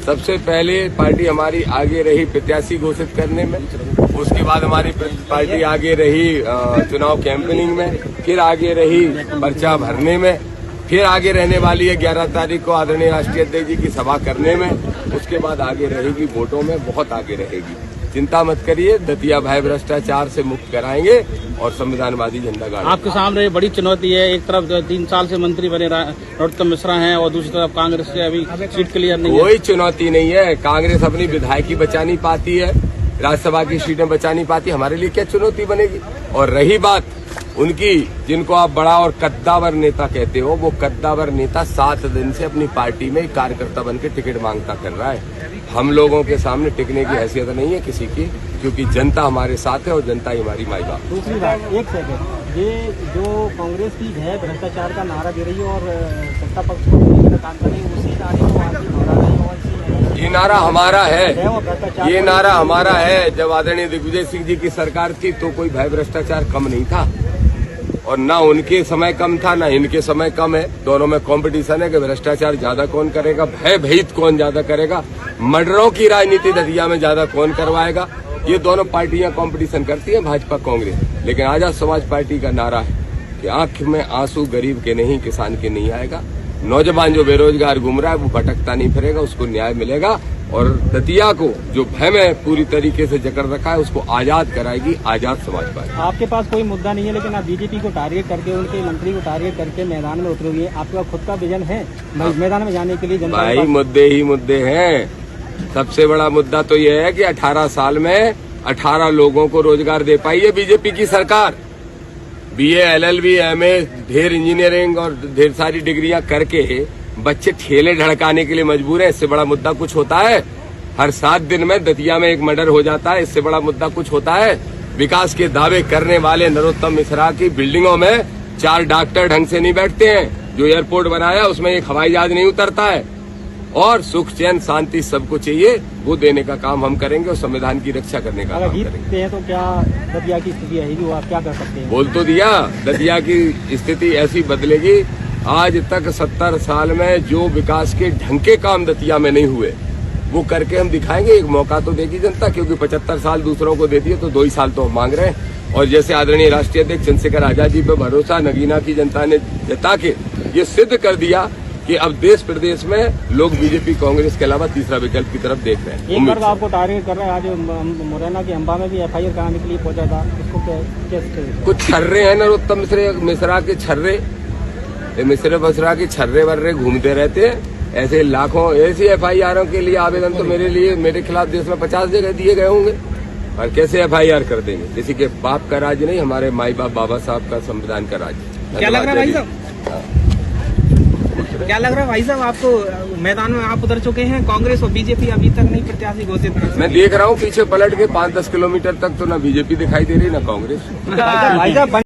सबसे पहले पार्टी हमारी आगे रही प्रत्याशी घोषित करने में, उसके बाद हमारी पार्टी आगे रही चुनाव कैंपेनिंग में, फिर आगे रही पर्चा भरने में, फिर आगे रहने वाली है 11 तारीख को आदरणीय राष्ट्रीय अध्यक्ष जी की सभा करने में, उसके बाद आगे रहेगी वोटों में, बहुत आगे रहेगी। चिंता मत करिए, दतिया भय भ्रष्टाचार से मुक्त कराएंगे और संविधानवादी झंडा गाड़ेंगे। आपके सामने बड़ी चुनौती है, एक तरफ 3 साल से मंत्री बने नरोत्तम मिश्रा हैं और दूसरी तरफ कांग्रेस से अभी सीट क्लियर नहीं है। कोई चुनौती नहीं है, कांग्रेस अपनी विधायकी बचा नहीं पाती है, राज्यसभा की सीटें बचा नहीं पाती, हमारे लिए क्या चुनौती बनेगी। और रही बात उनकी, जिनको आप बड़ा और कद्दावर नेता कहते हो, वो कद्दावर नेता 7 दिन से अपनी पार्टी में कार्यकर्ता बन के टिकट मांगता कर रहा है। हम लोगों के सामने टिकने की हैसियत नहीं है किसी की, क्योंकि जनता हमारे साथ है और जनता ही हमारी माई बाप। दूसरी बात, एक सेकंड, ये जो कांग्रेस की है भ्रष्टाचार का नारा दे रही है और सत्ता पक्ष को काम कर रही है, उसी नारे को आज दोहरा रही है। ये नारा हमारा है, ये नारा हमारा है। जब आदरणीय दिग्विजय सिंह जी की सरकार थी तो कोई भय भ्रष्टाचार कम नहीं था, और ना उनके समय कम था ना इनके समय कम है। दोनों में कंपटीशन है कि भ्रष्टाचार ज्यादा कौन करेगा, भय भीत कौन ज्यादा करेगा, मर्डरों की राजनीति दतिया में ज्यादा कौन करवाएगा। ये दोनों पार्टियां कंपटीशन करती हैं, भाजपा कांग्रेस। लेकिन आजाद समाज पार्टी का नारा है कि आंख में आंसू गरीब के नहीं, किसान के नहीं आएगा। नौजवान जो बेरोजगार घूम रहा है वो भटकता नहीं फिरेगा, उसको न्याय मिलेगा। और दतिया को जो भय में पूरी तरीके से जकड़ रखा है उसको आजाद कराएगी आजाद समाज पार्टी। आपके पास कोई मुद्दा नहीं है, लेकिन आप बीजेपी को टारगेट करके, उनके मंत्री को टारगेट करके मैदान में उतरे हुए हैं। आपका खुद का विजन है मैदान में जाने के लिए? जनता भाई मुद्दे ही मुद्दे हैं। सबसे बड़ा मुद्दा तो यह है कि 18 साल में 18 लोगों को रोजगार दे पाई है बीजेपी की सरकार। BA, LLB, MA, ढेर इंजीनियरिंग और ढेर सारी डिग्रियां करके बच्चे ठेले ढड़काने के लिए मजबूर है। इससे बड़ा मुद्दा कुछ होता है? हर 7 दिन में दतिया में एक मर्डर हो जाता है, इससे बड़ा मुद्दा कुछ होता है? विकास के दावे करने वाले नरोत्तम मिश्रा की बिल्डिंगों में 4 डॉक्टर ढंग से नहीं बैठते हैं। जो एयरपोर्ट बनाया उसमें एक हवाई जहाज नहीं उतरता है। और सुख चैन शांति सबको चाहिए, वो देने का काम हम करेंगे और संविधान की रक्षा करने का काम करेंगे। हैं तो क्या दतिया की स्थिति रहेगी, वो आप क्या कर सकते हैं? बोल तो दिया, दतिया की स्थिति ऐसी बदलेगी। आज तक 70 साल में जो विकास के ढंग के काम दतिया में नहीं हुए वो करके हम दिखाएंगे। एक मौका तो देगी जनता, क्योंकि 75 साल दूसरों को दे दिए तो 2 ही साल तो हम मांग रहे हैं। और जैसे आदरणीय राष्ट्रीय अध्यक्ष चंद्रशेखर आजाद जी पे भरोसा नगीना की जनता ने जता के ये सिद्ध कर दिया कि अब देश प्रदेश में लोग बीजेपी कांग्रेस के अलावा तीसरा विकल्प की तरफ देख रहे हैं। एक बार आपको टारगेट कर रहा है, आज मुरैना की अंबा में भी FIR कराने के लिए पहुंचा था, इसको कैसे? कुछ छर्रे हैं नरोत्तम मिश्रा के छर्रे, मिश्रा के छर्रे वर्रे घूमते रहते हैं। ऐसे लाखों ऐसी FIR के लिए आवेदन तो मेरे खिलाफ देश में 50 जगह दिए गए होंगे, और कैसे FIR कर देंगे? किसी के बाप का राज नहीं, हमारे माई बाप बाबा साहब का संविधान का राज। क्या लग रहा है भाई साहब, क्या लग रहा है भाई साहब, आपको मैदान में आप उतर चुके हैं, कांग्रेस और बीजेपी अभी तक नहीं प्रत्याशी घोषित? मैं देख रहा हूँ पीछे पलट के 5-10 किलोमीटर तक तो ना बीजेपी दिखाई दे रही ना कांग्रेस।